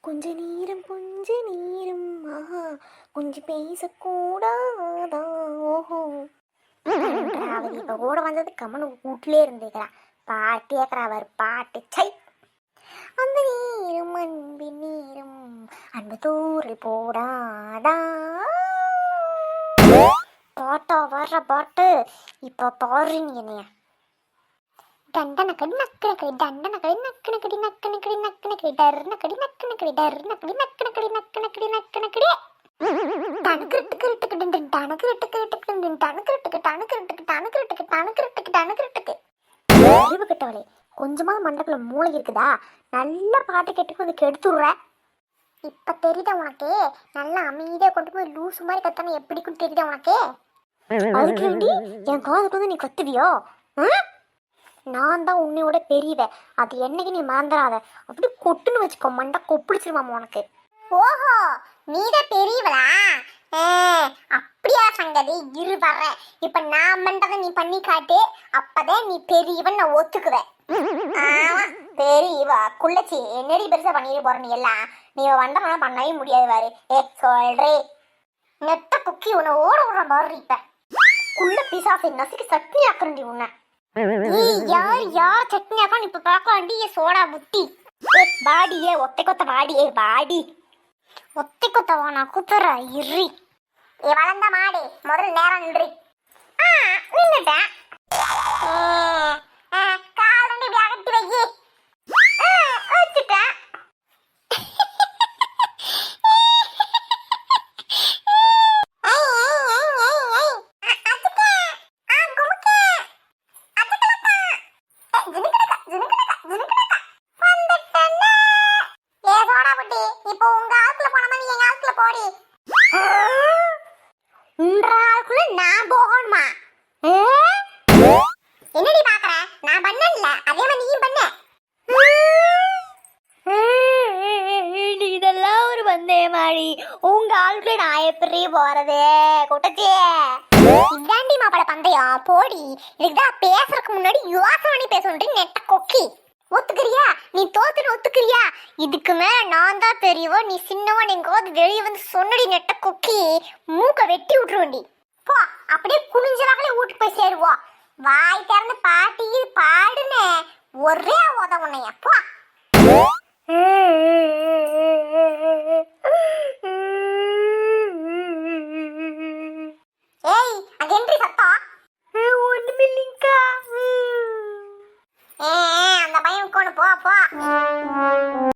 கொஞ்ச நேரம் ஆஹா கொஞ்சம் பேசக்கூடாதா ஓஹோ. அவர் இப்போ கூட வந்தது கம்மனு வீட்டிலே இருந்துக்கிறான். பாட்டு ஏற்கிறார் பாட்டு. சை அந்த நேரம் அன்பின் நேரம் அன்பு தூரல் போடாதா. பாட்டா வர்ற பாட்டு இப்போ பாருங்க என்னைய. டண்டனக்கடி நக்கனக்கடி டண்டனக்கடி நக்கனக்கடி நக்கனக்கடி நக்கனக்கடி டர்னக்கடி நக்கனக்கடி டர்னக்கடி நக்கனக்கடி நக்கனக்கடி நக்கனக்கடி டனக்கிரட்டுக்கு டனக்கிரட்டுக்கு டனக்கிரட்டுக்கு டனக்கிரட்டுக்கு டனக்கிரட்டுக்கு டனக்கிரட்டுக்கு டனக்கிரட்டுக்கு டனக்கிரட்டுக்கு. அறிவு கிட்டவளே, கொஞ்சமா மண்டக்குள்ள மூளை இருக்குதா? நல்ல பாட்டு கேட்டு வந்து கெடுத்துடுற. இப்ப தெரியுதா உனக்கு? நல்லா அமைதியா கொண்டு போய் லூசு மாதிரி கத்தானே எப்படிக்கும் தெரியுதா உனக்கு? அதுக்கு வேண்டி என் காதுக்கு வந்து நீ கத்துவியோ? நான் தான் உன்னையோட பெரியவ, அது என்னைக்கு நீ மறந்துடாத. அப்படி கொட்டுன்னு வச்சுக்கோ, மண்டை கொப்பிடிச்சிருவாமா உனக்கு. ஓஹோ, நீதான் பெரியவளா? அப்படியா சங்கதி? இரு வர்ற. இப்ப நான் மண்டதை நீ பண்ணி காட்டு, அப்பதான் நீ பெரியவன் நான் ஒத்துக்குவேன். ஆமா பெரியவா குள்ளச்சி, என்னடி பெருசா பண்ணிட்டு போற நீ எல்லாம்? நீ வந்தவனா பண்ணவே முடியாது பாரு. சொல்றே நெட்ட குக்கி உன்னை ஓட விடுற மாதிரி. இப்ப குள்ள பிசாசை நசுக்கி சட்னி ஆக்குறண்டி உன்னை. யார் சட்னி ஆக்கா இப்ப பாக்காண்டி சோடா புத்தி. பாடியே ஒத்தை கொத்த பாடியே பாடி ஒத்தை கொத்தவா நான் கூப்பிடுற இறி. வளர்ந்த மாடி முதல்ல நேரம் நின்றி நின்றுட்டேன். கால் ரெண்டு இப்படி அகட்டி வைக்கி வச்சுட்டேன். என்னடி பாக்குற? நான் பண்ணல, அதே மாதிரி நீயும் பண்ண. இதெல்லாம் ஒரு வந்தே மாதிரி உங்க ஆளுக்குள்ள நான் எப்படி போறது? கூட்டச்சே இதாண்டி மாப்பிள பந்தயம் போடி. இதுக்குதான் பேசுறதுக்கு முன்னாடி யோசனை பண்ணி பேசணும். நெட்ட கொக்கி ஒத்துக்கிறியா? நீ தோத்துன்னு ஒத்துக்கிறியா? இதுக்கு மேல நான் தான் பெரியவோ, நீ சின்னவோ. நீங்க வெளியே வந்து சொன்னடி நெட்ட கொக்கி, மூக்க வெட்டி விட்டுருவண்டி. போ, அப்படியே குனிஞ்சலாங்களே வீட்டுக்கு போய் சேருவோம். வாய் திறந்து பாட்டி பாடுன்னு ஒரே உத உன்னைய போ.